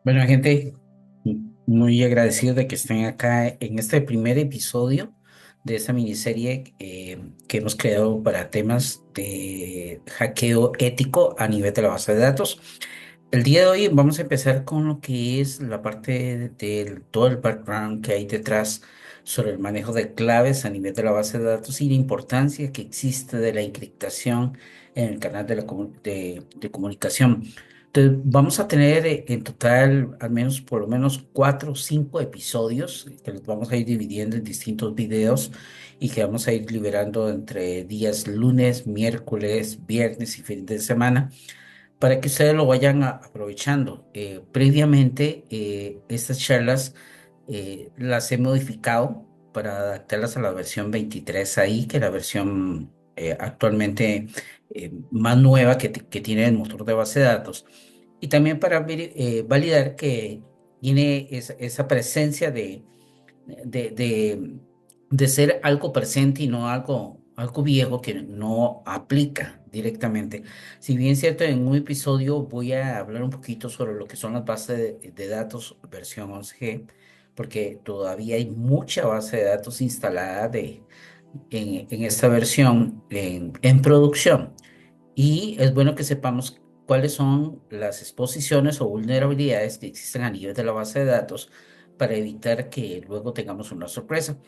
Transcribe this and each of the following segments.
Bueno, gente, muy agradecido de que estén acá en este primer episodio de esta miniserie que hemos creado para temas de hackeo ético a nivel de la base de datos. El día de hoy vamos a empezar con lo que es la parte de todo el background que hay detrás sobre el manejo de claves a nivel de la base de datos y la importancia que existe de la encriptación en el canal de comunicación. Entonces, vamos a tener en total al menos por lo menos 4 o 5 episodios que los vamos a ir dividiendo en distintos videos y que vamos a ir liberando entre días lunes, miércoles, viernes y fin de semana para que ustedes lo vayan aprovechando. Previamente, estas charlas las he modificado para adaptarlas a la versión 23 ahí, que es la versión actualmente más nueva que tiene el motor de base de datos. Y también para validar que tiene esa presencia de, de, de ser algo presente y no algo viejo que no aplica directamente. Si bien es cierto, en un episodio voy a hablar un poquito sobre lo que son las bases de datos versión 11G, porque todavía hay mucha base de datos instalada en esta versión en producción. Y es bueno que sepamos cuáles son las exposiciones o vulnerabilidades que existen a nivel de la base de datos para evitar que luego tengamos una sorpresa.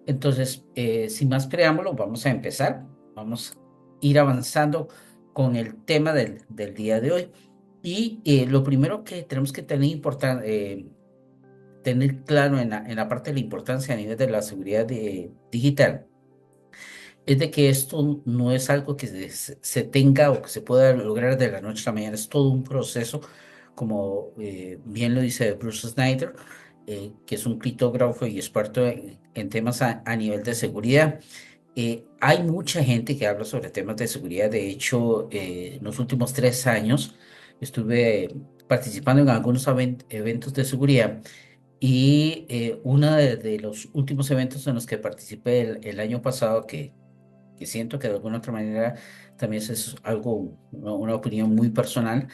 Entonces, sin más preámbulo, vamos a empezar. Vamos a ir avanzando con el tema del día de hoy. Y lo primero que tenemos que tener claro en la parte de la importancia a nivel de la seguridad digital es de que esto no es algo que se tenga o que se pueda lograr de la noche a la mañana, es todo un proceso, como bien lo dice Bruce Snyder, que es un criptógrafo y experto en temas a nivel de seguridad. Hay mucha gente que habla sobre temas de seguridad. De hecho, en los últimos 3 años estuve participando en algunos eventos de seguridad y uno de los últimos eventos en los que participé el año pasado, que siento que de alguna otra manera también eso es algo, una opinión muy personal.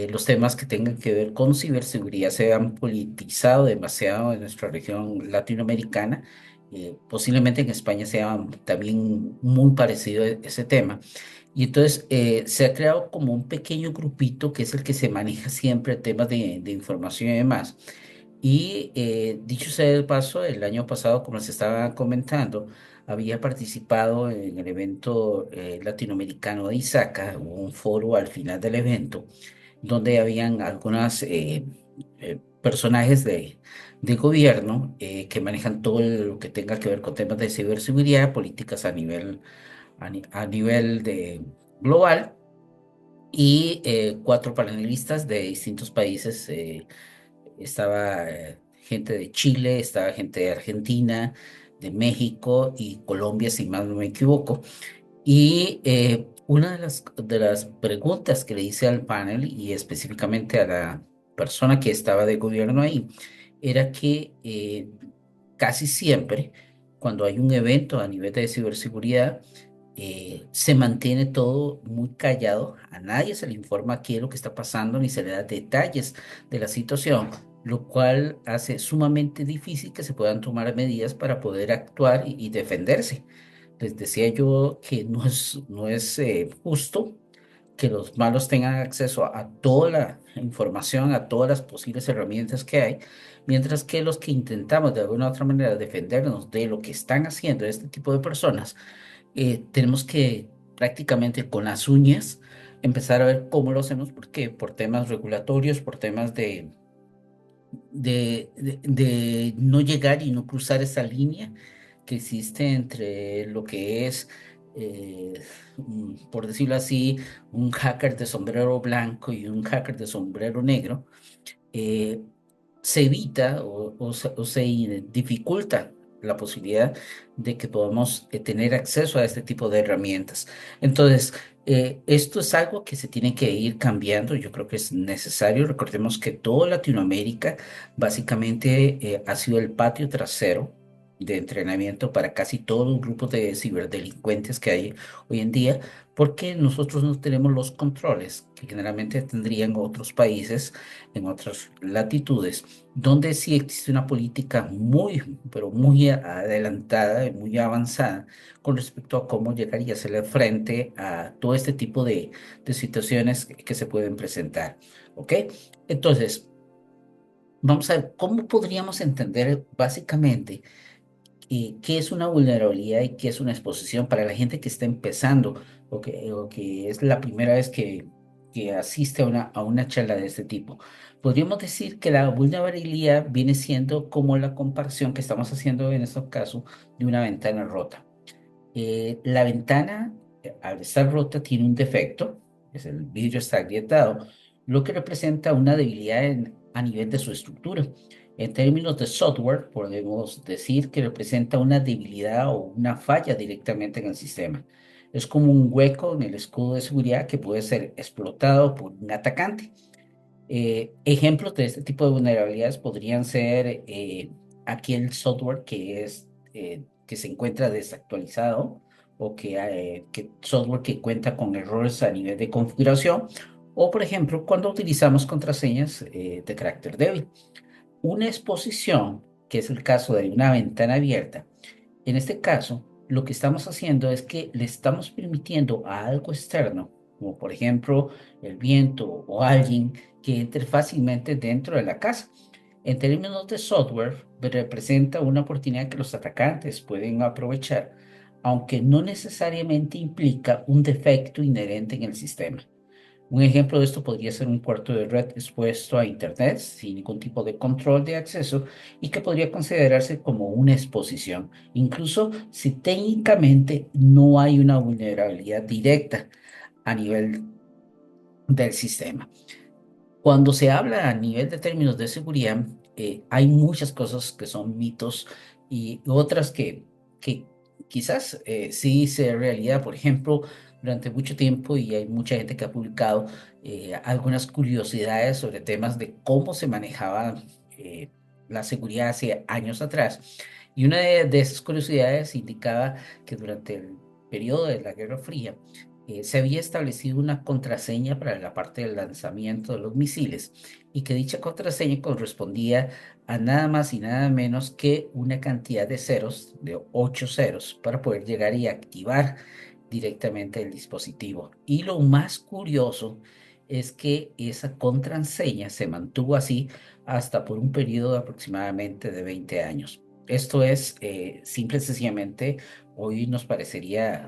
Los temas que tengan que ver con ciberseguridad se han politizado demasiado en nuestra región latinoamericana. Posiblemente en España sea también muy parecido ese tema. Y entonces se ha creado como un pequeño grupito que es el que se maneja siempre temas de información y demás. Y dicho sea de paso, el año pasado, como se estaba comentando, había participado en el evento latinoamericano de ISACA, hubo un foro al final del evento, donde habían algunos personajes de gobierno que manejan todo lo que tenga que ver con temas de ciberseguridad, políticas a nivel global, y 4 panelistas de distintos países. Estaba gente de Chile, estaba gente de Argentina, de México y Colombia, si mal no me equivoco. Y una de las preguntas que le hice al panel y específicamente a la persona que estaba de gobierno ahí, era que casi siempre, cuando hay un evento a nivel de ciberseguridad, se mantiene todo muy callado, a nadie se le informa qué es lo que está pasando ni se le da detalles de la situación, lo cual hace sumamente difícil que se puedan tomar medidas para poder actuar y defenderse. Les decía yo que no es justo que los malos tengan acceso a toda la información, a todas las posibles herramientas que hay, mientras que los que intentamos de alguna u otra manera defendernos de lo que están haciendo este tipo de personas, tenemos que prácticamente con las uñas empezar a ver cómo lo hacemos, porque por temas regulatorios, por temas de no llegar y no cruzar esa línea que existe entre lo que es, por decirlo así, un hacker de sombrero blanco y un hacker de sombrero negro. eh, Se evita o se dificulta la posibilidad de que podamos tener acceso a este tipo de herramientas. Entonces, esto es algo que se tiene que ir cambiando. Yo creo que es necesario. Recordemos que toda Latinoamérica básicamente ha sido el patio trasero de entrenamiento para casi todos los grupos de ciberdelincuentes que hay hoy en día, porque nosotros no tenemos los controles que generalmente tendrían otros países en otras latitudes, donde sí existe una política muy, pero muy adelantada, y muy avanzada con respecto a cómo llegar y hacerle frente a todo este tipo de situaciones que se pueden presentar. ¿Ok? Entonces, vamos a ver cómo podríamos entender básicamente qué es una vulnerabilidad y qué es una exposición para la gente que está empezando o que es la primera vez que asiste a una charla de este tipo. Podríamos decir que la vulnerabilidad viene siendo como la comparación que estamos haciendo en este caso de una ventana rota. La ventana, al estar rota, tiene un defecto, es el vidrio está agrietado, lo que representa una debilidad a nivel de su estructura. En términos de software, podemos decir que representa una debilidad o una falla directamente en el sistema. Es como un hueco en el escudo de seguridad que puede ser explotado por un atacante. Ejemplos de este tipo de vulnerabilidades podrían ser aquel software que se encuentra desactualizado o que software que cuenta con errores a nivel de configuración o, por ejemplo, cuando utilizamos contraseñas de carácter débil. Una exposición, que es el caso de una ventana abierta, en este caso, lo que estamos haciendo es que le estamos permitiendo a algo externo, como por ejemplo el viento o alguien, que entre fácilmente dentro de la casa. En términos de software, representa una oportunidad que los atacantes pueden aprovechar, aunque no necesariamente implica un defecto inherente en el sistema. Un ejemplo de esto podría ser un cuarto de red expuesto a Internet sin ningún tipo de control de acceso y que podría considerarse como una exposición, incluso si técnicamente no hay una vulnerabilidad directa a nivel del sistema. Cuando se habla a nivel de términos de seguridad, hay muchas cosas que son mitos y otras que quizás sí sea realidad. Por ejemplo, durante mucho tiempo, y hay mucha gente que ha publicado algunas curiosidades sobre temas de cómo se manejaba eh, la seguridad hace años atrás. Y una de esas curiosidades indicaba que durante el periodo de la Guerra Fría, se había establecido una contraseña para la parte del lanzamiento de los misiles y que dicha contraseña correspondía a nada más y nada menos que una cantidad de ceros, de 8 ceros, para poder llegar y activar directamente el dispositivo. Y lo más curioso es que esa contraseña se mantuvo así hasta por un periodo de aproximadamente de 20 años. Esto es simple y sencillamente, hoy nos parecería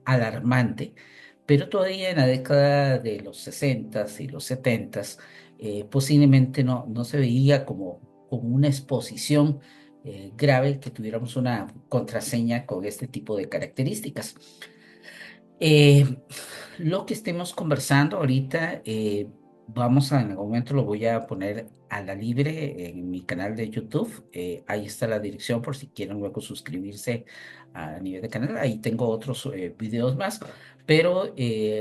alarmante, pero todavía en la década de los 60 y los 70 posiblemente no se veía como una exposición grave que tuviéramos una contraseña con este tipo de características. Eh, lo que estemos conversando ahorita, en algún momento lo voy a poner a la libre en mi canal de YouTube. Ahí está la dirección por si quieren luego suscribirse a nivel de canal. Ahí tengo otros videos más, pero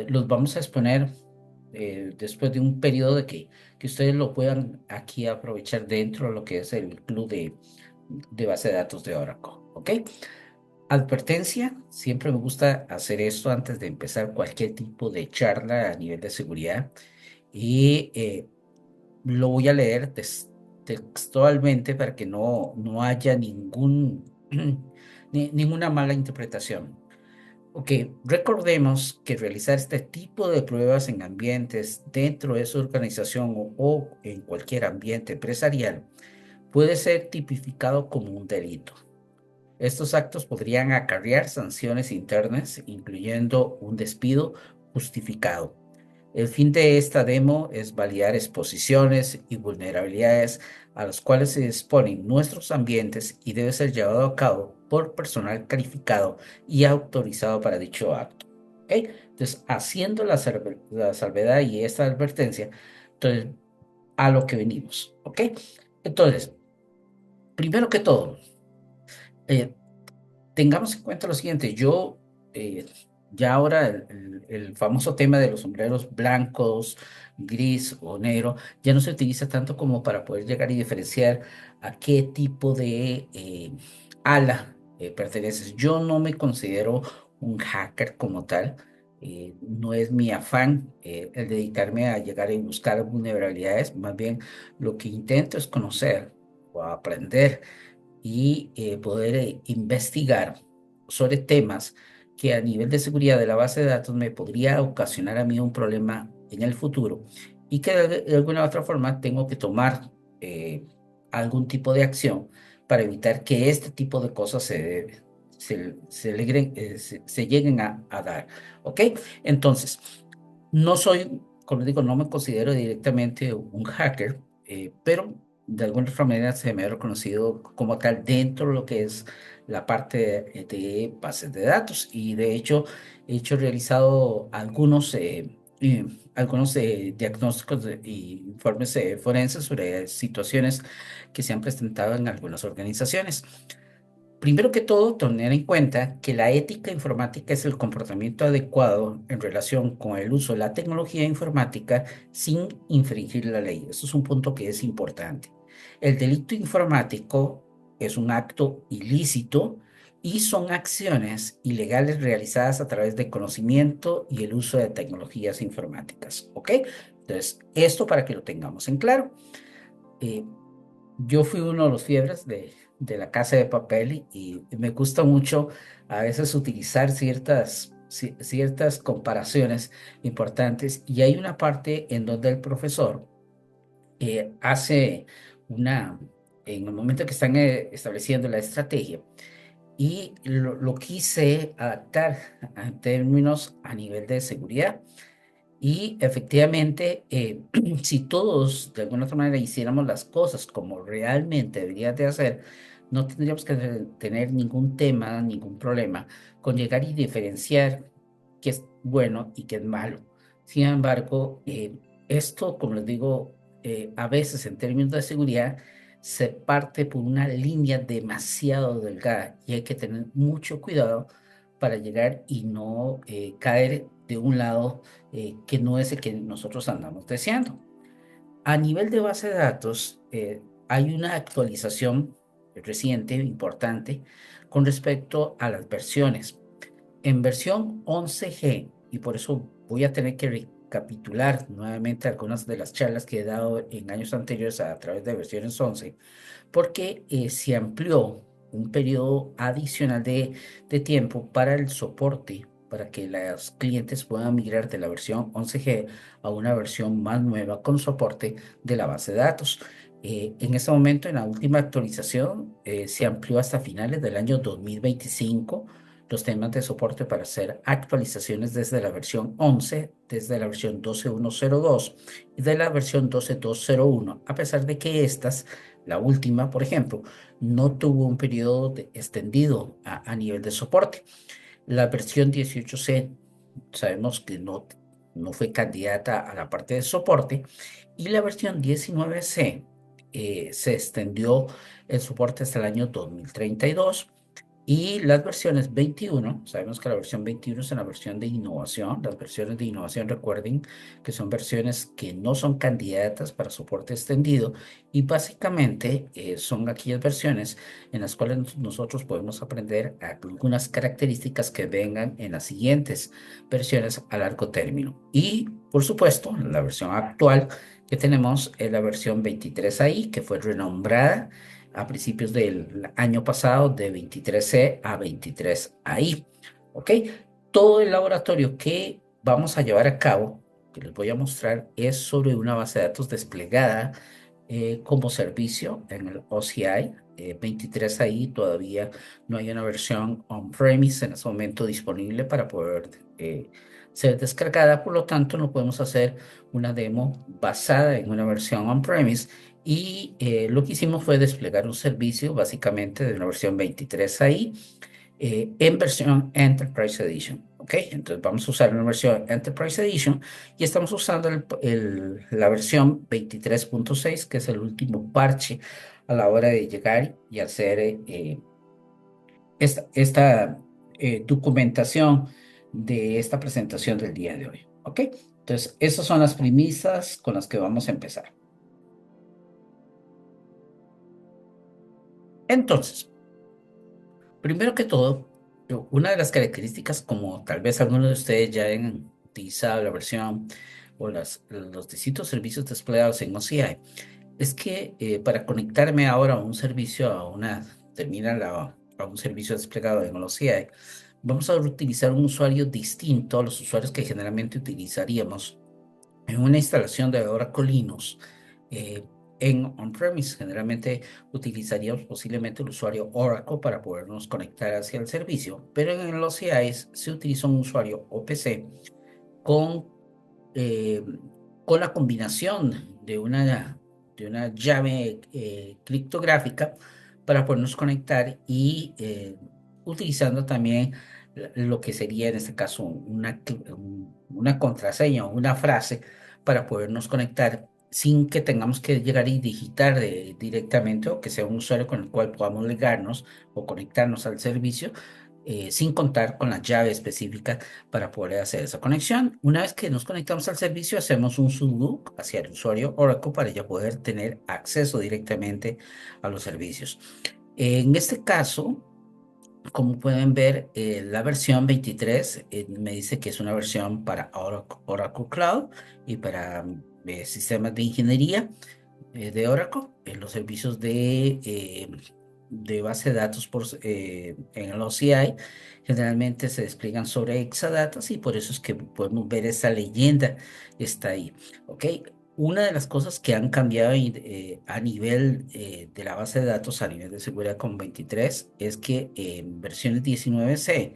los vamos a exponer después de un periodo que ustedes lo puedan aquí aprovechar dentro de lo que es el club de base de datos de Oracle. ¿Ok? Advertencia, siempre me gusta hacer esto antes de empezar cualquier tipo de charla a nivel de seguridad y lo voy a leer textualmente para que no haya ninguna mala interpretación. Ok, recordemos que realizar este tipo de pruebas en ambientes dentro de su organización o en cualquier ambiente empresarial puede ser tipificado como un delito. Estos actos podrían acarrear sanciones internas, incluyendo un despido justificado. El fin de esta demo es validar exposiciones y vulnerabilidades a las cuales se exponen nuestros ambientes y debe ser llevado a cabo por personal calificado y autorizado para dicho acto. ¿Ok? Entonces, haciendo la salvedad y esta advertencia, entonces, a lo que venimos. ¿Ok? Entonces, primero que todo, eh, tengamos en cuenta lo siguiente, eh, ya ahora el famoso tema de los sombreros blancos, gris o negro, ya no se utiliza tanto como para poder llegar y diferenciar a qué tipo ala perteneces. Yo no me considero un hacker como tal. No es mi afán el dedicarme a llegar y buscar vulnerabilidades. Más bien lo que intento es conocer o aprender y poder investigar sobre temas que a nivel de seguridad de la base de datos me podría ocasionar a mí un problema en el futuro y que de alguna u otra forma tengo que tomar algún tipo de acción para evitar que este tipo de cosas se lleguen a dar. ¿Ok? Entonces, no soy, como digo, no me considero directamente un hacker, pero de alguna otra manera se me ha reconocido como tal dentro de lo que es la parte de bases de datos. Y de hecho, realizado algunos diagnósticos y informes forenses sobre situaciones que se han presentado en algunas organizaciones. Primero que todo, tener en cuenta que la ética informática es el comportamiento adecuado en relación con el uso de la tecnología informática sin infringir la ley. Eso es un punto que es importante. El delito informático es un acto ilícito y son acciones ilegales realizadas a través de conocimiento y el uso de tecnologías informáticas. ¿Ok? Entonces, esto para que lo tengamos en claro. Eh, yo fui uno de los fiebres de la Casa de Papel y me gusta mucho a veces utilizar ciertas comparaciones importantes y hay una parte en donde el profesor hace una, en el momento que están estableciendo la estrategia y lo quise adaptar a términos a nivel de seguridad. Y efectivamente, si todos de alguna otra manera hiciéramos las cosas como realmente deberían de hacer, no tendríamos que tener ningún tema, ningún problema con llegar y diferenciar qué es bueno y qué es malo. Sin embargo, esto, como les digo, a veces en términos de seguridad se parte por una línea demasiado delgada y hay que tener mucho cuidado para llegar y no caer de un lado que no es el que nosotros andamos deseando. A nivel de base de datos, hay una actualización reciente, importante, con respecto a las versiones. En versión 11G, y por eso voy a tener que recapitular nuevamente algunas de las charlas que he dado en años anteriores a través de versiones 11, porque se amplió un periodo adicional de tiempo para el soporte, para que los clientes puedan migrar de la versión 11G a una versión más nueva con soporte de la base de datos. En este momento, en la última actualización, se amplió hasta finales del año 2025 los temas de soporte para hacer actualizaciones desde la versión 11, desde la versión 12.1.02 y de la versión 12.2.0.1, a pesar de que estas, la última, por ejemplo, no tuvo un periodo extendido a nivel de soporte. La versión 18C sabemos que no fue candidata a la parte de soporte y la versión 19C se extendió el soporte hasta el año 2032 y las versiones 21, sabemos que la versión 21 es una versión de innovación. Las versiones de innovación, recuerden que son versiones que no son candidatas para soporte extendido y básicamente son aquellas versiones en las cuales nosotros podemos aprender algunas características que vengan en las siguientes versiones a largo término. Y, por supuesto, la versión actual que tenemos es la versión 23AI, que fue renombrada a principios del año pasado de 23C a 23AI. ¿Ok? Todo el laboratorio que vamos a llevar a cabo, que les voy a mostrar, es sobre una base de datos desplegada como servicio en el OCI. 23AI todavía no hay una versión on-premise en este momento disponible para poder ser descargada, por lo tanto no podemos hacer una demo basada en una versión on-premise y lo que hicimos fue desplegar un servicio básicamente de una versión 23 ahí en versión Enterprise Edition. ¿Ok? Entonces vamos a usar una versión Enterprise Edition y estamos usando la versión 23.6, que es el último parche a la hora de llegar y hacer esta documentación de esta presentación del día de hoy. ¿Ok? Entonces, esas son las premisas con las que vamos a empezar. Entonces, Primero que todo, una de las características, como tal vez algunos de ustedes ya han utilizado la versión o los distintos servicios desplegados en OCI, es que para conectarme ahora a un servicio, a una terminal, a un servicio desplegado en OCI, vamos a utilizar un usuario distinto a los usuarios que generalmente utilizaríamos en una instalación de Oracle Linux. eh, en on-premise, generalmente utilizaríamos posiblemente el usuario Oracle para podernos conectar hacia el servicio, pero en los CIs se utiliza un usuario OPC con, eh, con la combinación de una llave criptográfica para podernos conectar y utilizando también lo que sería en este caso una contraseña o una frase para podernos conectar sin que tengamos que llegar y digitar directamente o que sea un usuario con el cual podamos ligarnos o conectarnos al servicio sin contar con la llave específica para poder hacer esa conexión. Una vez que nos conectamos al servicio, hacemos un sudo hacia el usuario Oracle para ya poder tener acceso directamente a los servicios. En este caso, como pueden ver, la versión 23 me dice que es una versión para Oracle Cloud y para sistemas de ingeniería de Oracle, en los servicios de base de datos en el OCI, generalmente se despliegan sobre Exadatas y por eso es que podemos ver esa leyenda está ahí. ¿Ok? Una de las cosas que han cambiado a nivel de la base de datos, a nivel de seguridad con 23, es que en versiones 19C,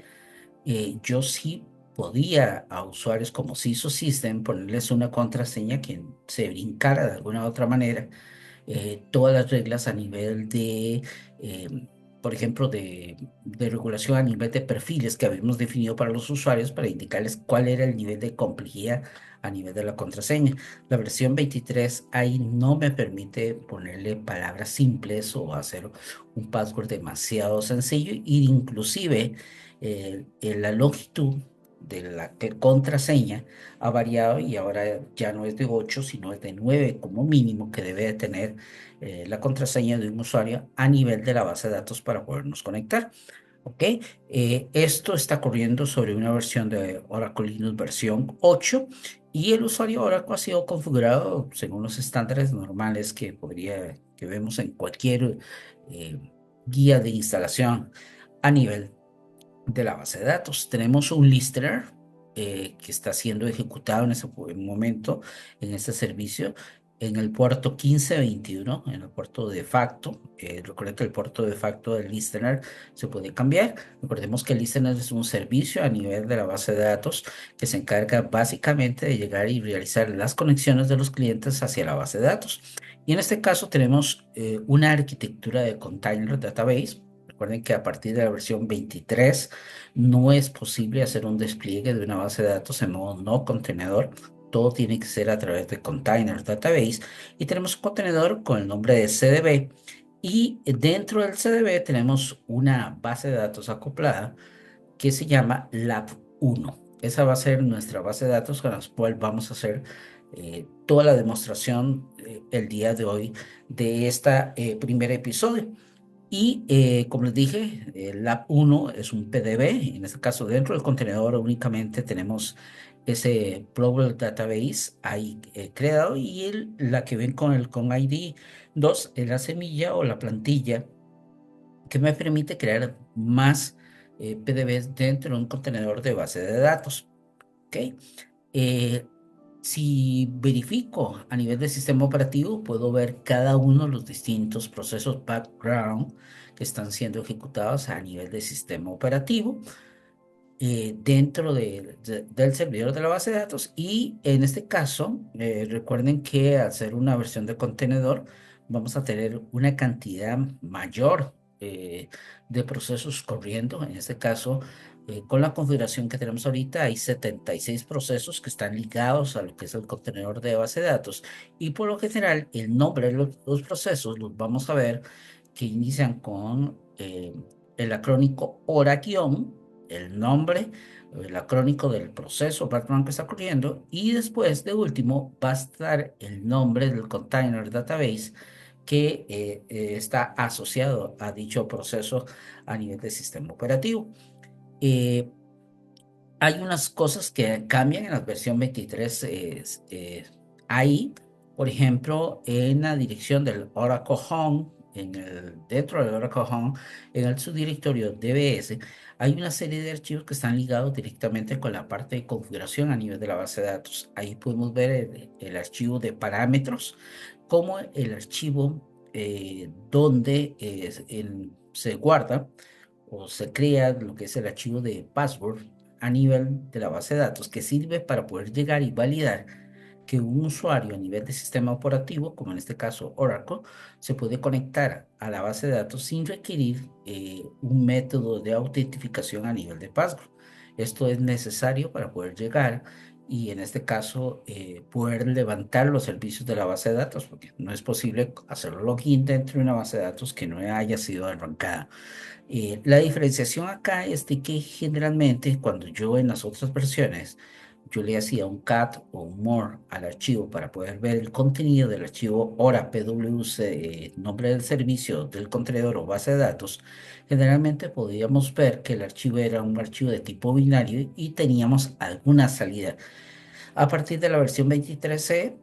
yo sí podía a usuarios como CISO System ponerles una contraseña que se brincara de alguna u otra manera todas las reglas a nivel eh, por ejemplo, de regulación a nivel de perfiles que habíamos definido para los usuarios para indicarles cuál era el nivel de complejidad a nivel de la contraseña. La versión 23 ahí no me permite ponerle palabras simples o hacer un password demasiado sencillo y inclusive la longitud de la contraseña ha variado y ahora ya no es de 8 sino es de 9 como mínimo que debe de tener la contraseña de un usuario a nivel de la base de datos para podernos conectar. ¿Ok? Esto está corriendo sobre una versión de Oracle Linux versión 8 y el usuario Oracle ha sido configurado según los estándares normales que vemos en cualquier eh, guía de instalación a nivel de la base de datos. Tenemos un listener que está siendo ejecutado en ese momento en este servicio en el puerto 1521, en el puerto de facto. Recuerden que el puerto de facto del listener se puede cambiar. Recordemos que el listener es un servicio a nivel de la base de datos que se encarga básicamente de llegar y realizar las conexiones de los clientes hacia la base de datos. Y en este caso tenemos una arquitectura de container database. Recuerden que a partir de la versión 23 no es posible hacer un despliegue de una base de datos en modo no contenedor. Todo tiene que ser a través de Container Database. Y tenemos un contenedor con el nombre de CDB. Y dentro del CDB tenemos una base de datos acoplada que se llama Lab 1. Esa va a ser nuestra base de datos con la cual vamos a hacer toda la demostración el día de hoy de este primer episodio. Y como les dije, el Lab 1 es un PDB. En este caso, dentro del contenedor únicamente tenemos ese Global Database ahí creado y la que ven con ID 2 es la semilla o la plantilla que me permite crear más PDBs dentro de un contenedor de base de datos. ¿Ok? Eh, si verifico a nivel del sistema operativo, puedo ver cada uno de los distintos procesos background que están siendo ejecutados a nivel del sistema operativo dentro del servidor de la base de datos. Y en este caso, recuerden que al ser una versión de contenedor, vamos a tener una cantidad mayor de procesos corriendo. En este caso, con la configuración que tenemos ahorita, hay 76 procesos que están ligados a lo que es el contenedor de base de datos. Y por lo general, el nombre de los procesos los vamos a ver que inician con el acrónico ORA-, el nombre, el acrónico del proceso background que está corriendo y después de último va a estar el nombre del container database que está asociado a dicho proceso a nivel del sistema operativo. Eh, Hay unas cosas que cambian en la versión 23 ahí, por ejemplo, en la dirección del Oracle Home, dentro del Oracle Home, en el subdirectorio DBS, hay una serie de archivos que están ligados directamente con la parte de configuración a nivel de la base de datos. Ahí podemos ver el archivo de parámetros, como el archivo donde se guarda o se crea lo que es el archivo de password a nivel de la base de datos, que sirve para poder llegar y validar que un usuario a nivel de sistema operativo, como en este caso Oracle, se puede conectar a la base de datos sin requerir un método de autentificación a nivel de password. Esto es necesario para poder llegar y en este caso poder levantar los servicios de la base de datos, porque no es posible hacer login dentro de una base de datos que no haya sido arrancada. La diferenciación acá es de que generalmente cuando yo en las otras versiones yo le hacía un cat o un more al archivo para poder ver el contenido del archivo hora PWC, nombre del servicio del contenedor o base de datos, generalmente podíamos ver que el archivo era un archivo de tipo binario y teníamos alguna salida. A partir de la versión 23C,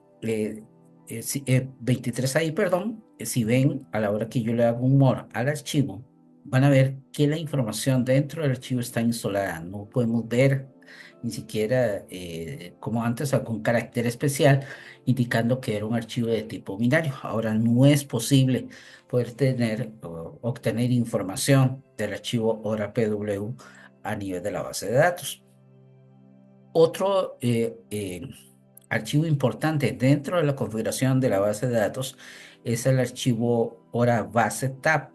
23 ahí, perdón, si ven a la hora que yo le hago un more al archivo, van a ver que la información dentro del archivo está instalada. No podemos ver ni siquiera, como antes, algún carácter especial indicando que era un archivo de tipo binario. Ahora no es posible poder tener o obtener información del archivo ORAPW a nivel de la base de datos. Otro archivo importante dentro de la configuración de la base de datos es el archivo hora base tab.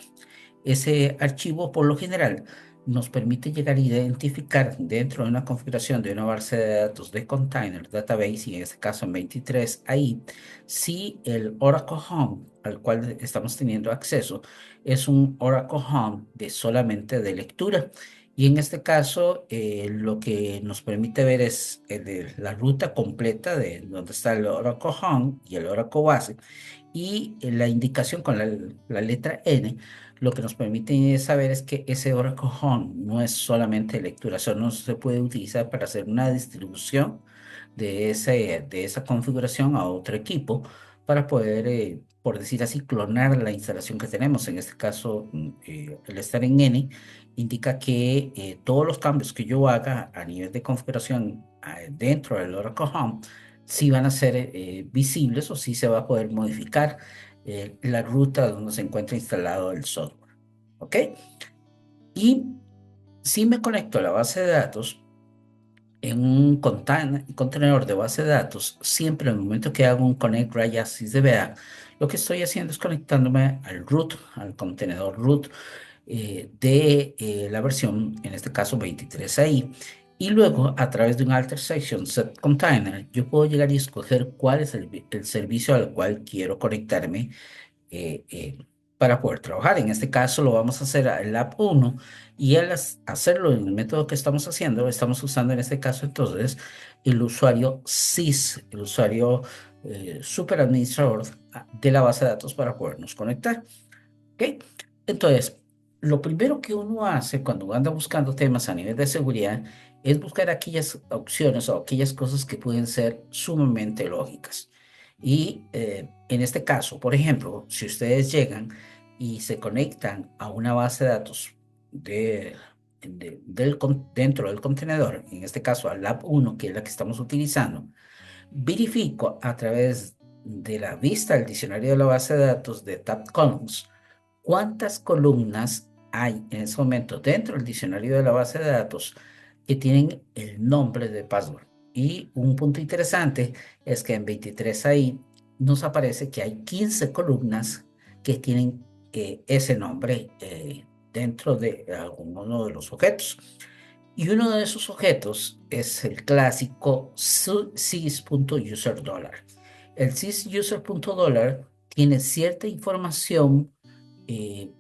Ese archivo, por lo general, nos permite llegar a identificar dentro de una configuración de una base de datos de container database, y en este caso en 23 ahí, si el Oracle Home al cual estamos teniendo acceso es un Oracle Home de solamente de lectura. Y en este caso, lo que nos permite ver es la ruta completa de donde está el Oracle Home y el Oracle Base, y la indicación con la letra N, lo que nos permite saber es que ese Oracle Home no es solamente lectura, eso no se puede utilizar para hacer una distribución de esa configuración a otro equipo para poder, por decir así, clonar la instalación que tenemos. En este caso, el estar en N indica que todos los cambios que yo haga a nivel de configuración dentro del Oracle Home sí van a ser visibles o sí se va a poder modificar la ruta donde se encuentra instalado el software. ¿Ok? Y si me conecto a la base de datos en un contenedor de base de datos, siempre en el momento que hago un connect right as is DBA, lo que estoy haciendo es conectándome al root, al contenedor root de la versión, en este caso 23 ahí. Y luego, a través de un alter section set container, yo puedo llegar y escoger cuál es el servicio al cual quiero conectarme eh, eh, para poder trabajar. En este caso lo vamos a hacer al app 1, y al hacerlo en el método que estamos haciendo, estamos usando en este caso entonces el usuario sys, el usuario super administrador de la base de datos para podernos conectar. ¿Ok? Entonces, lo primero que uno hace cuando anda buscando temas a nivel de seguridad es buscar aquellas opciones o aquellas cosas que pueden ser sumamente lógicas. Y en este caso, por ejemplo, si ustedes llegan y se conectan a una base de datos dentro del contenedor, en este caso al Lab 1, que es la que estamos utilizando, verifico a través de la vista del diccionario de la base de datos de Tab Columns cuántas columnas hay en ese momento dentro del diccionario de la base de datos que tienen el nombre de password. Y un punto interesante es que en 23 ahí nos aparece que hay 15 columnas que tienen ese nombre dentro de alguno de los objetos. Y uno de esos objetos es el clásico sys.user$. El sysuser.dollar tiene cierta información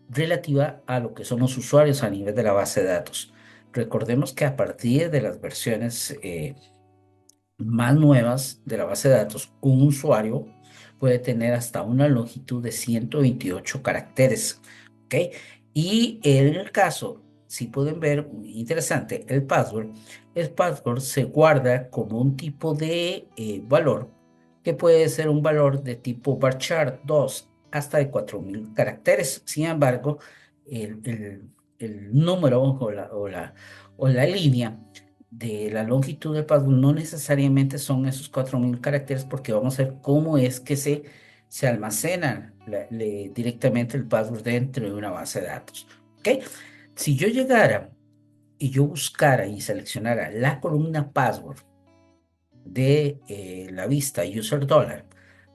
relativa a lo que son los usuarios a nivel de la base de datos. Recordemos que a partir de las versiones más nuevas de la base de datos, un usuario puede tener hasta una longitud de 128 caracteres, ¿ok? Y en el caso, si pueden ver, muy interesante, el password se guarda como un tipo de valor que puede ser un valor de tipo varchar 2 hasta de 4000 caracteres. Sin embargo, el número o la línea de la longitud del password no necesariamente son esos 4000 caracteres porque vamos a ver cómo es que se almacena directamente el password dentro de una base de datos. ¿Ok? Si yo llegara y yo buscara y seleccionara la columna password de la vista user dollar,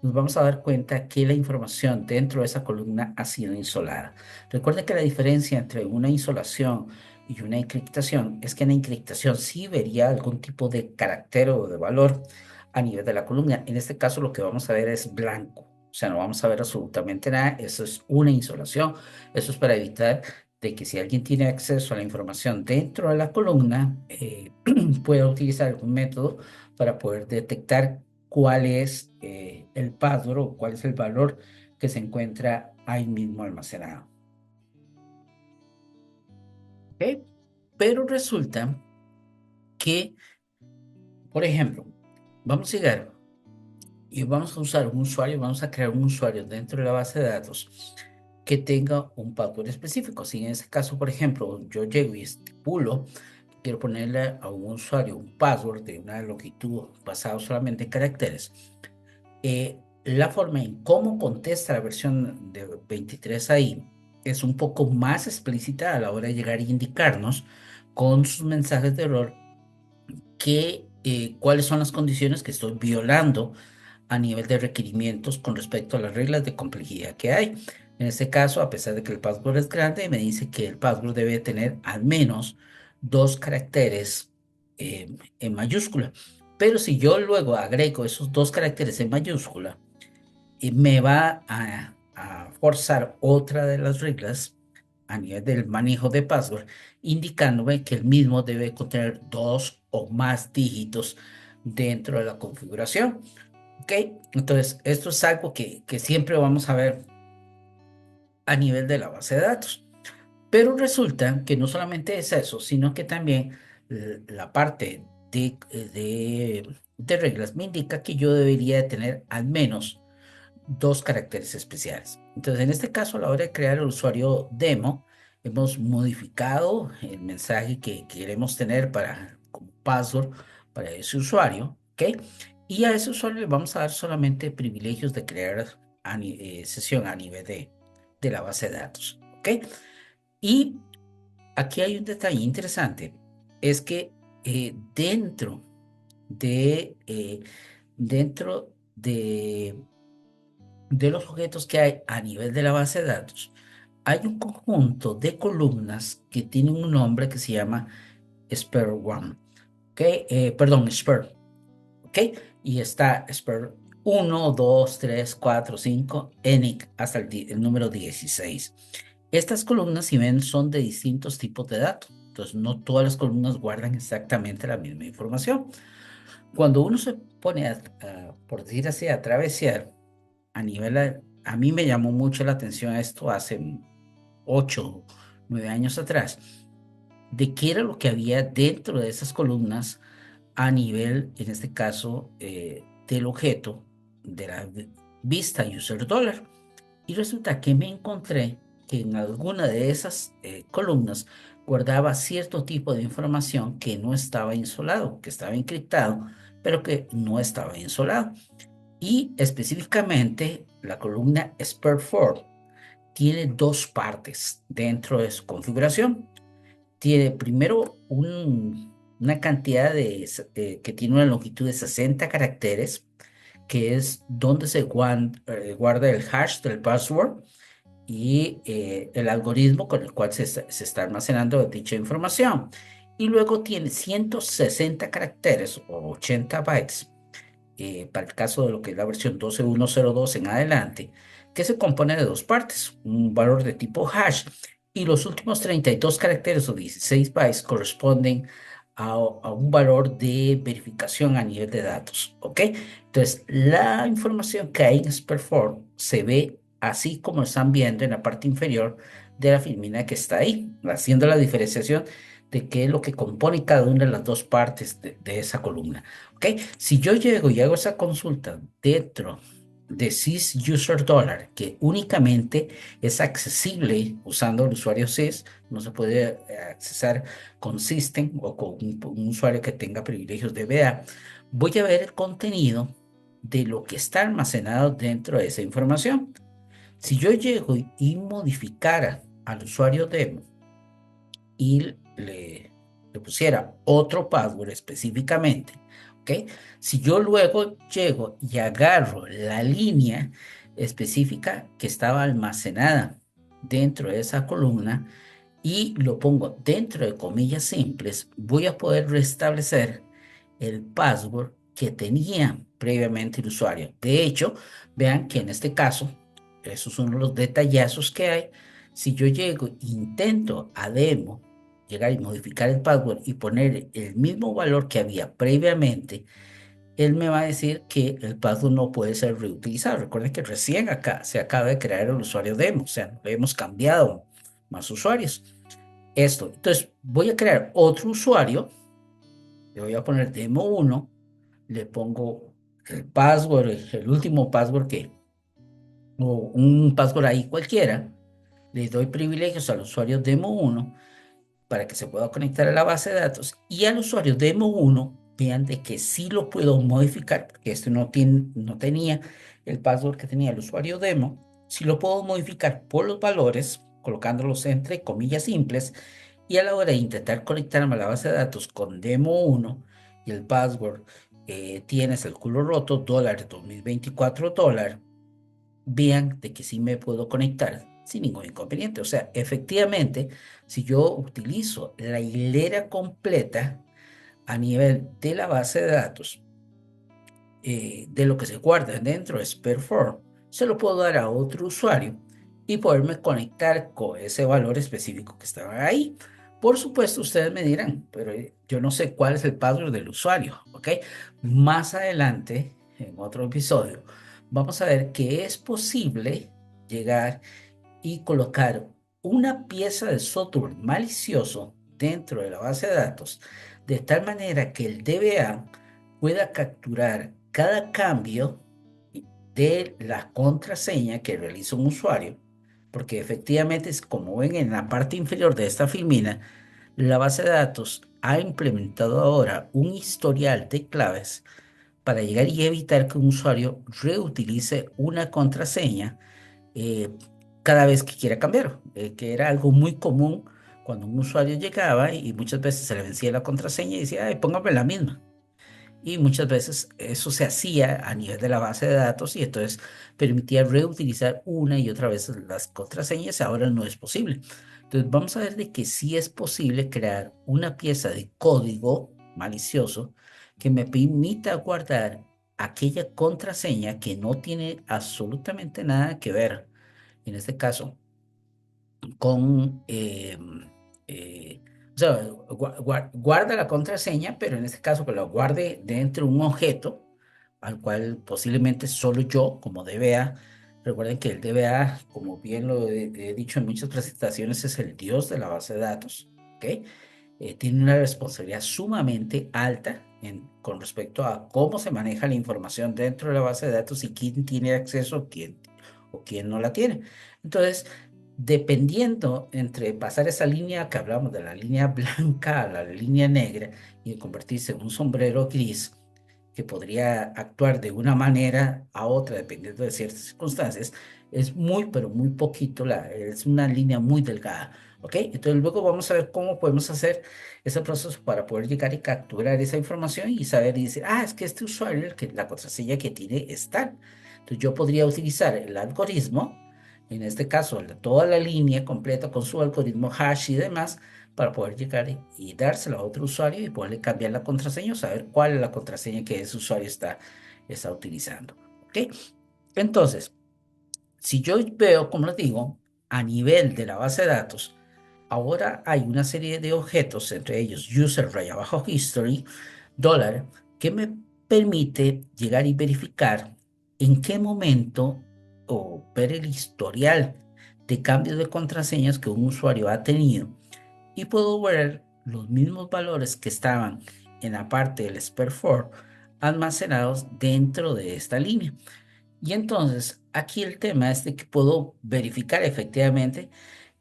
nos vamos a dar cuenta que la información dentro de esa columna ha sido insolada. Recuerden que la diferencia entre una insolación y una encriptación es que en la encriptación sí vería algún tipo de carácter o de valor a nivel de la columna. En este caso lo que vamos a ver es blanco. O sea, no vamos a ver absolutamente nada. Eso es una insolación. Eso es para evitar de que si alguien tiene acceso a la información dentro de la columna, pueda utilizar algún método para poder detectar cuál es el password o cuál es el valor que se encuentra ahí mismo almacenado. ¿Ok? Pero resulta que, por ejemplo, vamos a llegar y vamos a usar un usuario, vamos a crear un usuario dentro de la base de datos que tenga un password específico. Si en ese caso, por ejemplo, yo llego y estipulo que quiero ponerle a un usuario un password de una longitud basado solamente en caracteres, la forma en cómo contesta la versión de 23 ahí es un poco más explícita a la hora de llegar y indicarnos con sus mensajes de error cuáles son las condiciones que estoy violando a nivel de requerimientos con respecto a las reglas de complejidad que hay. En este caso, a pesar de que el password es grande, me dice que el password debe tener al menos dos caracteres en mayúscula. Pero si yo luego agrego esos dos caracteres en mayúscula, me va a forzar otra de las reglas a nivel del manejo de password, indicándome que el mismo debe contener dos o más dígitos dentro de la configuración. ¿Ok? Entonces, esto es algo que siempre vamos a ver a nivel de la base de datos. Pero resulta que no solamente es eso, sino que también la parte de reglas me indica que yo debería de tener al menos dos caracteres especiales. Entonces, en este caso, a la hora de crear el usuario demo, hemos modificado el mensaje que queremos tener como password para ese usuario, ¿ok? Y a ese usuario le vamos a dar solamente privilegios de crear sesión a nivel de la base de datos, ¿ok? Y aquí hay un detalle interesante, es que dentro de, dentro de los objetos que hay a nivel de la base de datos, hay un conjunto de columnas que tienen un nombre que se llama Spare One, ¿ok? Perdón, Spare, ¿ok? Y está Spare 1, 2, 3, 4, 5, ENIC hasta el número 16. Estas columnas, si ven, son de distintos tipos de datos. Entonces, no todas las columnas guardan exactamente la misma información. Cuando uno se pone por decir así, a travesear a mí me llamó mucho la atención esto hace 8, 9 años atrás, de qué era lo que había dentro de esas columnas a nivel, en este caso, del objeto de la vista user dollar. Y resulta que me encontré que en alguna de esas columnas guardaba cierto tipo de información que no estaba insolado, que estaba encriptado, pero que no estaba insolado. Y específicamente la columna Spare4 tiene dos partes dentro de su configuración. Tiene primero una cantidad que tiene una longitud de 60 caracteres, que es donde se guarda el hash del password y el algoritmo con el cual se está almacenando dicha información. Y luego tiene 160 caracteres o 80 bytes para el caso de lo que es la versión 12.1.0.2 en adelante, que se compone de dos partes, un valor de tipo hash y los últimos 32 caracteres o 16 bytes corresponden a un valor de verificación a nivel de datos, ¿ok? Entonces, la información que hay en Spare4 se ve así como están viendo en la parte inferior de la filmina que está ahí, haciendo la diferenciación de qué es lo que compone cada una de las dos partes de esa columna, ¿ok? Si yo llego y hago esa consulta dentro de Sys User Dollar, que únicamente es accesible usando el usuario Sys, no se puede accesar con System o con un usuario que tenga privilegios de DBA, voy a ver el contenido de lo que está almacenado dentro de esa información. Si yo llego y modificara al usuario demo y le pusiera otro password específicamente, ¿ok? Si yo luego llego y agarro la línea específica que estaba almacenada dentro de esa columna y lo pongo dentro de comillas simples, voy a poder restablecer el password que tenía previamente el usuario. De hecho, vean que en este caso, esos son los detallazos que hay. Si yo llego, intento a demo, llegar y modificar el password y poner el mismo valor que había previamente, él me va a decir que el password no puede ser reutilizado. Recuerden que recién acá se acaba de crear el usuario demo, o sea, no le hemos cambiado más usuarios. Esto, entonces voy a crear otro usuario, le voy a poner demo 1, le pongo el password, el último password o un password ahí cualquiera, le doy privilegios al usuario demo 1 para que se pueda conectar a la base de datos y al usuario demo 1 vean de que sí lo puedo modificar, porque este no tenía el password que tenía el usuario demo, sí lo puedo modificar por los valores, colocándolos entre comillas simples, y a la hora de intentar conectarme a la base de datos con demo 1 y el password tienes el culo roto, dólar 2024 dólar, vean de que sí me puedo conectar sin ningún inconveniente. O sea, efectivamente, si yo utilizo la hilera completa a nivel de la base de datos, de lo que se guarda dentro de Spare4, se lo puedo dar a otro usuario y poderme conectar con ese valor específico que estaba ahí. Por supuesto, ustedes me dirán, pero yo no sé cuál es el password del usuario, ¿ok? Más adelante, en otro episodio, vamos a ver que es posible llegar y colocar una pieza de software malicioso dentro de la base de datos, de tal manera que el DBA pueda capturar cada cambio de la contraseña que realiza un usuario, porque efectivamente es como ven en la parte inferior de esta filmina, la base de datos ha implementado ahora un historial de claves para llegar y evitar que un usuario reutilice una contraseña eh, cada vez que quiera cambiar, que era algo muy común cuando un usuario llegaba y muchas veces se le vencía la contraseña y decía, ay, póngame la misma. Y muchas veces eso se hacía a nivel de la base de datos y entonces permitía reutilizar una y otra vez las contraseñas. Ahora no es posible. Entonces vamos a ver de que sí es posible crear una pieza de código malicioso que me permita guardar aquella contraseña que no tiene absolutamente nada que ver, en este caso, con, o sea, guarda la contraseña, pero en este caso que la guarde dentro de un objeto al cual posiblemente solo yo, como DBA, recuerden que el DBA, como bien lo he dicho en muchas presentaciones, es el dios de la base de datos, ¿ok? Tiene una responsabilidad sumamente alta con respecto a cómo se maneja la información dentro de la base de datos y quién tiene acceso, quién o quién no la tiene. Entonces, dependiendo entre pasar esa línea que hablamos de la línea blanca a la línea negra y convertirse en un sombrero gris, que podría actuar de una manera a otra dependiendo de ciertas circunstancias, es muy, pero muy poquito, es una línea muy delgada, ¿ok? Entonces luego vamos a ver cómo podemos hacer ese proceso para poder llegar y capturar esa información y saber y decir, ah, es que este usuario, la contraseña que tiene es tal. Entonces yo podría utilizar el algoritmo, en este caso toda la línea completa con su algoritmo hash y demás, para poder llegar y dárselo a otro usuario y poderle cambiar la contraseña o saber cuál es la contraseña que ese usuario está utilizando. ¿Ok? Entonces, si yo veo, como les digo, a nivel de la base de datos, Ahora hay una serie de objetos, entre ellos user raya abajo history, dólar, que me permite llegar y verificar en qué momento o ver el historial de cambio de contraseñas que un usuario ha tenido y puedo ver los mismos valores que estaban en la parte del spare for almacenados dentro de esta línea. Y entonces aquí el tema es de que puedo verificar efectivamente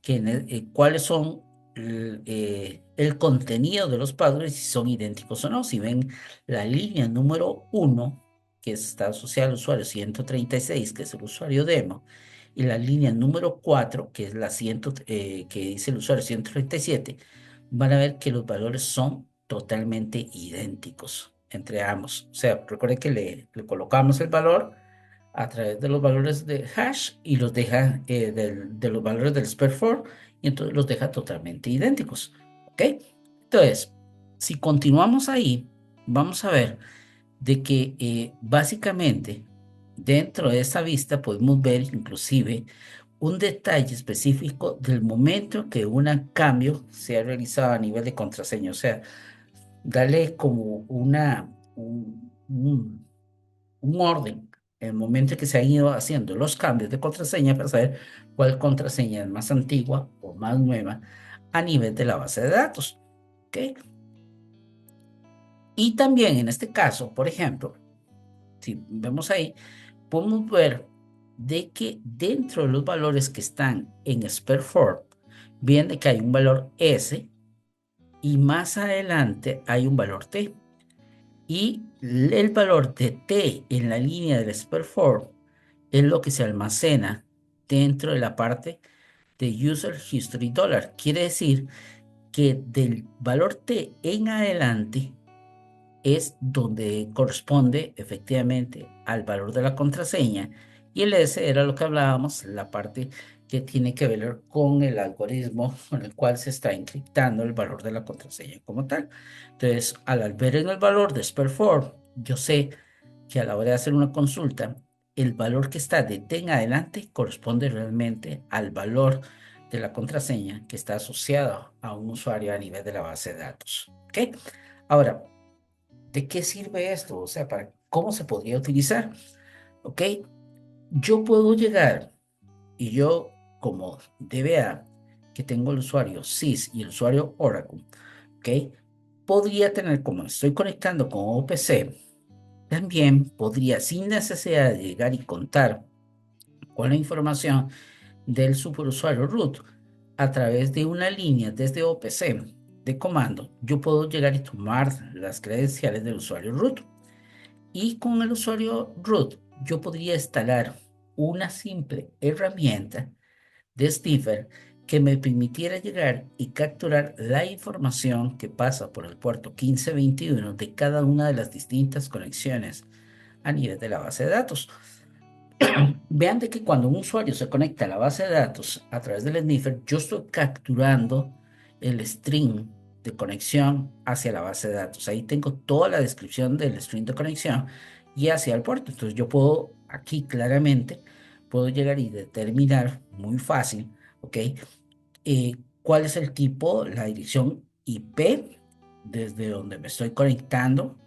que cuáles son el contenido de los padres, si son idénticos o no. Si ven la línea número uno, que está asociada al usuario 136, que es el usuario demo, y la línea número 4, que es la 100, que dice el usuario 137, van a ver que los valores son totalmente idénticos entre ambos. O sea, recuerden que le colocamos el valor a través de los valores de hash y los deja de los valores del spare for y entonces los deja totalmente idénticos. ¿Ok? Entonces, si continuamos ahí, vamos a ver de que básicamente dentro de esta vista podemos ver inclusive un detalle específico del momento que un cambio se ha realizado a nivel de contraseña. O sea, darle como un orden en el momento en que se han ido haciendo los cambios de contraseña para saber cuál contraseña es más antigua o más nueva a nivel de la base de datos. ¿Ok? Y también en este caso, por ejemplo, si vemos ahí, podemos ver de que dentro de los valores que están en SPARE4, bien de que hay un valor S y más adelante hay un valor T. Y el valor de T en la línea del SPARE4 es lo que se almacena dentro de la parte de User History Dollar. Quiere decir que del valor T en adelante es donde corresponde efectivamente al valor de la contraseña y el S era lo que hablábamos, la parte que tiene que ver con el algoritmo con el cual se está encriptando el valor de la contraseña como tal. Entonces, al ver en el valor de SPARE4, yo sé que a la hora de hacer una consulta, el valor que está de T en adelante corresponde realmente al valor de la contraseña que está asociado a un usuario a nivel de la base de datos. ¿Ok? Ahora, ¿de qué sirve esto? O sea, ¿cómo se podría utilizar? ¿Ok? Yo puedo llegar y yo como DBA, que tengo el usuario SYS y el usuario Oracle, ¿ok? Podría tener, como estoy conectando con OPC, también podría, sin necesidad de llegar y contar con la información del superusuario root, a través de una línea desde OPC de comando, yo puedo llegar y tomar las credenciales del usuario root. Y con el usuario root, yo podría instalar una simple herramienta de sniffer que me permitiera llegar y capturar la información que pasa por el puerto 1521 de cada una de las distintas conexiones a nivel de la base de datos. Vean de que cuando un usuario se conecta a la base de datos a través del sniffer, yo estoy capturando el string de conexión hacia la base de datos. Ahí tengo toda la descripción del string de conexión y hacia el puerto. Entonces yo puedo aquí claramente, puedo llegar y determinar muy fácil, ¿ok? Cuál es el tipo, la dirección IP desde donde me estoy conectando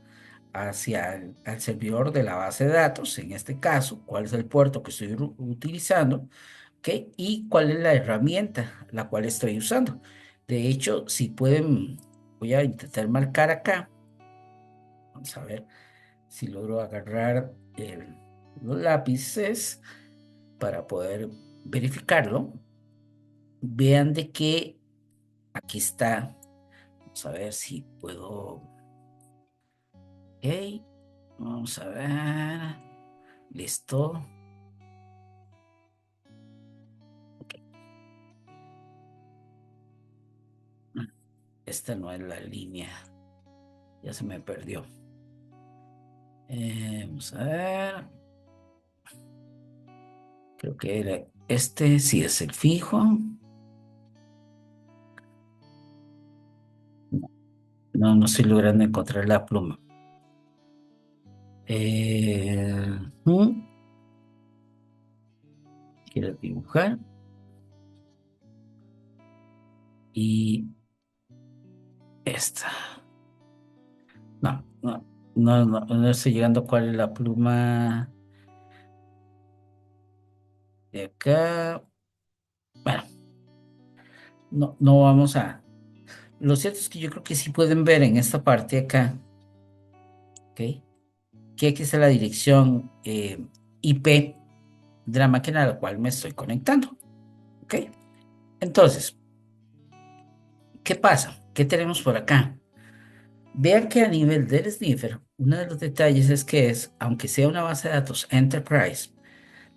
hacia al servidor de la base de datos, en este caso, cuál es el puerto que estoy utilizando, ¿ok? Y cuál es la herramienta la cual estoy usando. De hecho, si pueden, voy a intentar marcar acá, vamos a ver si logro agarrar los lápices para poder verificarlo. Vean de que aquí está, vamos a ver si puedo, ok, vamos a ver, listo. Esta no es la línea. Ya se me perdió. Vamos a ver. Creo que era este. Sí, es el fijo. No, no estoy logrando encontrar la pluma. Mm, quiero dibujar. y esta. No, no, no estoy llegando a cuál es la pluma de acá. Bueno, no vamos a. Lo cierto es que yo creo que sí pueden ver en esta parte de acá, ¿ok? Que aquí está la dirección IP de la máquina a la cual me estoy conectando, ¿ok? Entonces, ¿qué pasa? ¿Qué tenemos por acá? Vean que a nivel del sniffer, uno de los detalles es que aunque sea una base de datos Enterprise,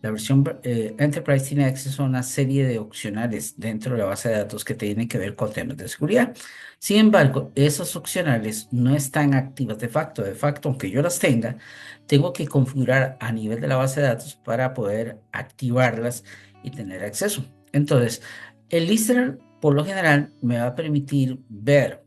la versión Enterprise tiene acceso a una serie de opcionales dentro de la base de datos que tienen que ver con temas de seguridad. Sin embargo, esos opcionales no están activas de facto. De facto, aunque yo las tenga, tengo que configurar a nivel de la base de datos para poder activarlas y tener acceso. Entonces, el listener, por lo general, me va a permitir ver,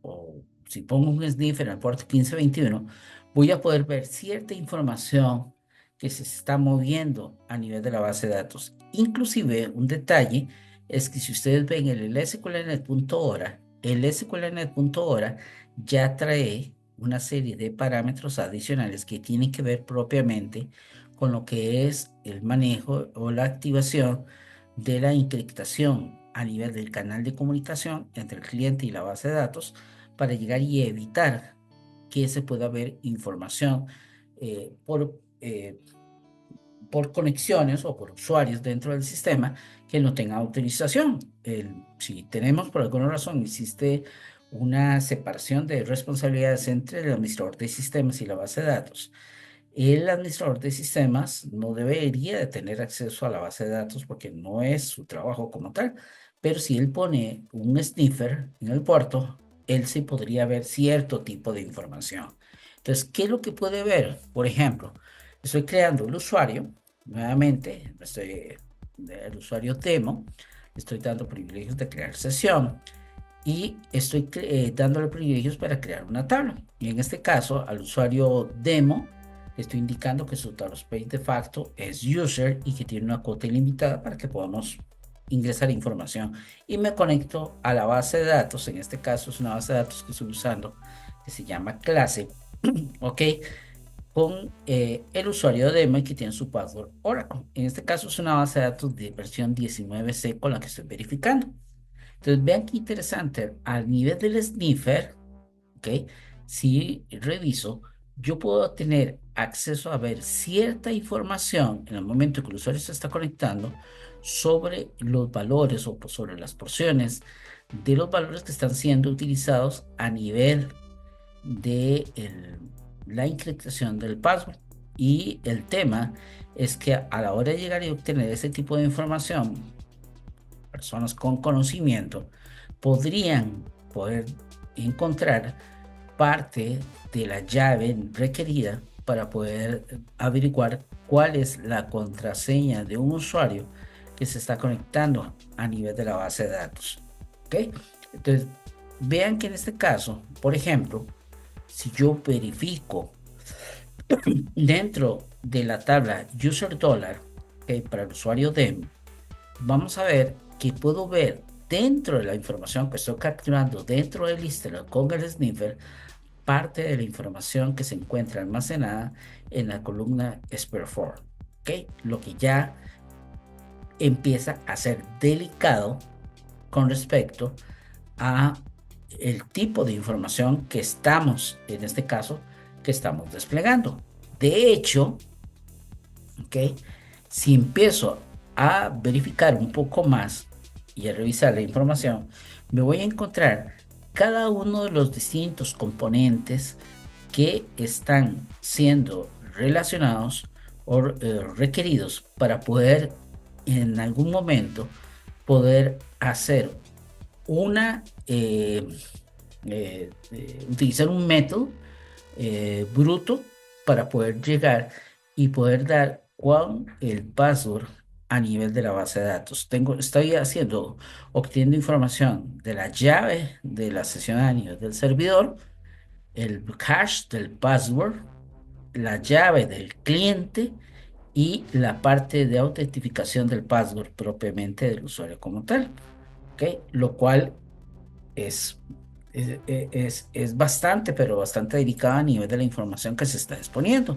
o si pongo un sniffer en el puerto 1521, voy a poder ver cierta información que se está moviendo a nivel de la base de datos. Inclusive, un detalle es que si ustedes ven el SQLnet.hora, el SQLnet.hora ya trae una serie de parámetros adicionales que tienen que ver propiamente con lo que es el manejo o la activación de la encriptación a nivel del canal de comunicación entre el cliente y la base de datos para llegar y evitar que se pueda ver información por conexiones o por usuarios dentro del sistema que no tengan autorización. Si tenemos por alguna razón, existe una separación de responsabilidades entre el administrador de sistemas y la base de datos. El administrador de sistemas no debería de tener acceso a la base de datos porque no es su trabajo como tal, pero si él pone un sniffer en el puerto, él sí podría ver cierto tipo de información. Entonces, ¿qué es lo que puede ver? Por ejemplo, estoy creando un usuario, nuevamente, el usuario demo, le estoy dando privilegios de crear sesión y estoy dándole privilegios para crear una tabla. Y en este caso, al usuario demo, le estoy indicando que su tablospace de facto es user y que tiene una cuota ilimitada para que podamos ingresar información. Y me conecto a la base de datos, en este caso es una base de datos que estoy usando, que se llama clase, ¿ok? Con el usuario demo y que tiene su password Oracle. En este caso es una base de datos de versión 19C con la que estoy verificando. Entonces, vean qué interesante, al nivel del sniffer, ¿ok? Si reviso, yo puedo tener acceso a ver cierta información en el momento que el usuario se está conectando sobre los valores o sobre las porciones de los valores que están siendo utilizados a nivel de la encriptación del password. Y el tema es que a la hora de llegar y obtener ese tipo de información, personas con conocimiento podrían poder encontrar parte de la llave requerida para poder averiguar cuál es la contraseña de un usuario que se está conectando a nivel de la base de datos. ¿Ok? Entonces, vean que en este caso, por ejemplo, si yo verifico dentro de la tabla user dollar, ¿ok? Para el usuario DEM, vamos a ver que puedo ver dentro de la información que estoy capturando dentro del listener con el sniffer parte de la información que se encuentra almacenada en la columna SPER4, ¿ok? Lo que ya empieza a ser delicado con respecto a el tipo de información que estamos, en este caso, que estamos desplegando. De hecho, ¿ok? Si empiezo a verificar un poco más y a revisar la información, me voy a encontrar cada uno de los distintos componentes que están siendo relacionados o requeridos para poder en algún momento poder hacer una, utilizar un método bruto para poder llegar y poder dar cuál el password a nivel de la base de datos. Estoy obteniendo información de la llave de la sesión a nivel del servidor, el hash del password, la llave del cliente y la parte de autentificación del password propiamente del usuario como tal. ¿ok? Lo cual es, es bastante, pero bastante delicado a nivel de la información que se está exponiendo.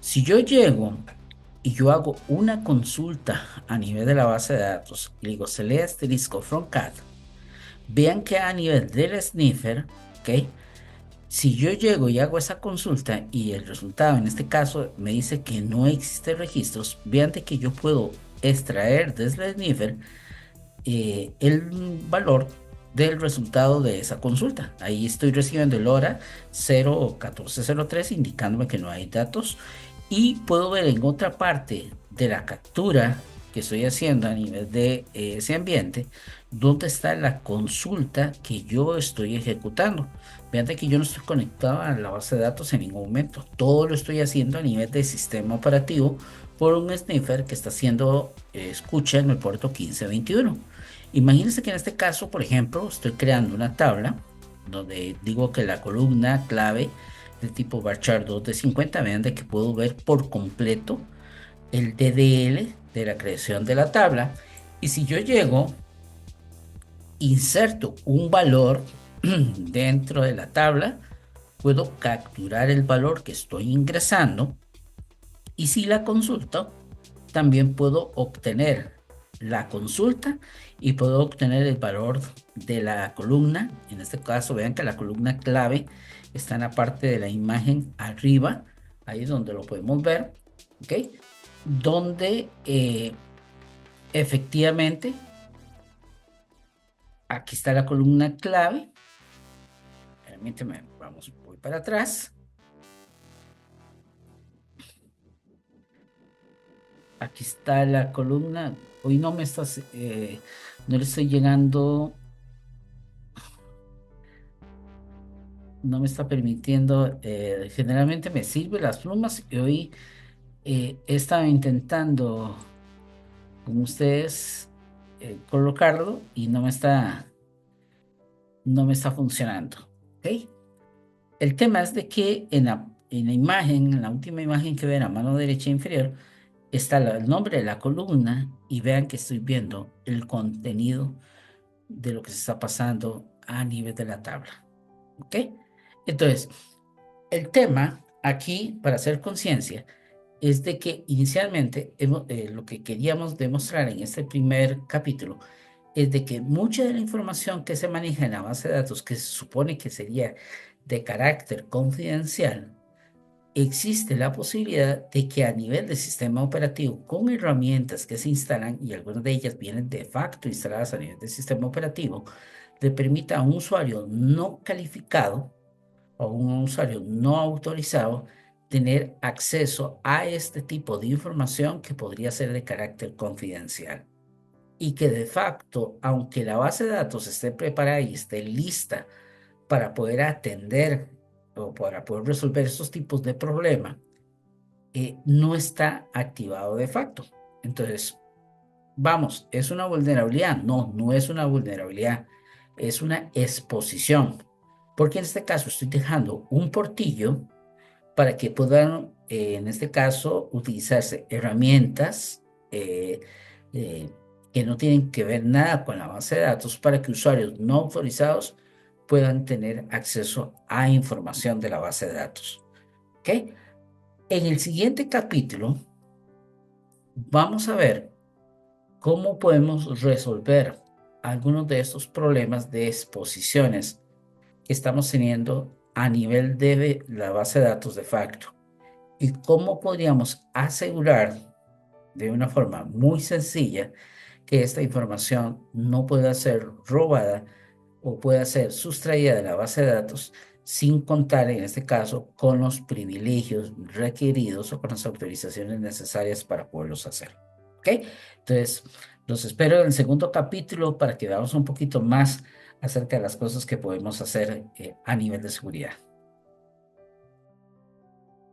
Si yo llego y yo hago una consulta a nivel de la base de datos y le digo select asterisco from cat, vean que a nivel del sniffer, ¿ok? Si yo llego y hago esa consulta y el resultado en este caso me dice que no existe registros, vean de que yo puedo extraer desde el sniffer el valor del resultado de esa consulta. Ahí estoy recibiendo el hora 01403 indicándome que no hay datos y puedo ver en otra parte de la captura que estoy haciendo a nivel de ese ambiente dónde está la consulta que yo estoy ejecutando. Vean que yo no estoy conectado a la base de datos en ningún momento. Todo lo estoy haciendo a nivel de sistema operativo por un sniffer que está haciendo escucha en el puerto 1521. Imagínense que en este caso, por ejemplo, estoy creando una tabla donde digo que la columna clave de tipo varchar 2 de 50, vean de que puedo ver por completo el DDL de la creación de la tabla. Y si yo llego, inserto un valor dentro de la tabla, puedo capturar el valor que estoy ingresando y si la consulto, también puedo obtener la consulta y puedo obtener el valor de la columna. En este caso, vean que la columna clave está en la parte de la imagen arriba, ahí es donde lo podemos ver, ¿ok? Donde efectivamente, aquí está la columna clave. Permíteme, vamos, voy para atrás. Aquí está la columna. Hoy no me estás, no le estoy llegando, no me está permitiendo. Generalmente me sirve las plumas y hoy he estado intentando con ustedes colocarlo y no me está funcionando. ¿Ok? El tema es de que en la imagen, en la última imagen que ven a mano derecha inferior, está el nombre de la columna y vean que estoy viendo el contenido de lo que se está pasando a nivel de la tabla. ¿Ok? Entonces, el tema aquí, para hacer conciencia, es de que inicialmente lo que queríamos demostrar en este primer capítulo es de que mucha de la información que se maneja en la base de datos, que se supone que sería de carácter confidencial, existe la posibilidad de que a nivel de sistema operativo, con herramientas que se instalan, y algunas de ellas vienen de facto instaladas a nivel del sistema operativo, le permita a un usuario no calificado o un usuario no autorizado tener acceso a este tipo de información que podría ser de carácter confidencial. Y que de facto, aunque la base de datos esté preparada y esté lista para poder atender o para poder resolver estos tipos de problemas, no está activado de facto. Entonces, vamos, ¿es una vulnerabilidad? No, no es una vulnerabilidad, es una exposición, porque en este caso estoy dejando un portillo para que puedan, en este caso, utilizarse herramientas eh, eh, que no tienen que ver nada con la base de datos para que usuarios no autorizados puedan tener acceso a información de la base de datos. ¿Ok? En el siguiente capítulo vamos a ver cómo podemos resolver algunos de estos problemas de exposiciones que estamos teniendo a nivel de la base de datos de facto y cómo podríamos asegurar de una forma muy sencilla que esta información no pueda ser robada o pueda ser sustraída de la base de datos sin contar, en este caso, con los privilegios requeridos o con las autorizaciones necesarias para poderlos hacer. ¿Ok? Entonces, los espero en el segundo capítulo para que veamos un poquito más acerca de las cosas que podemos hacer a nivel de seguridad.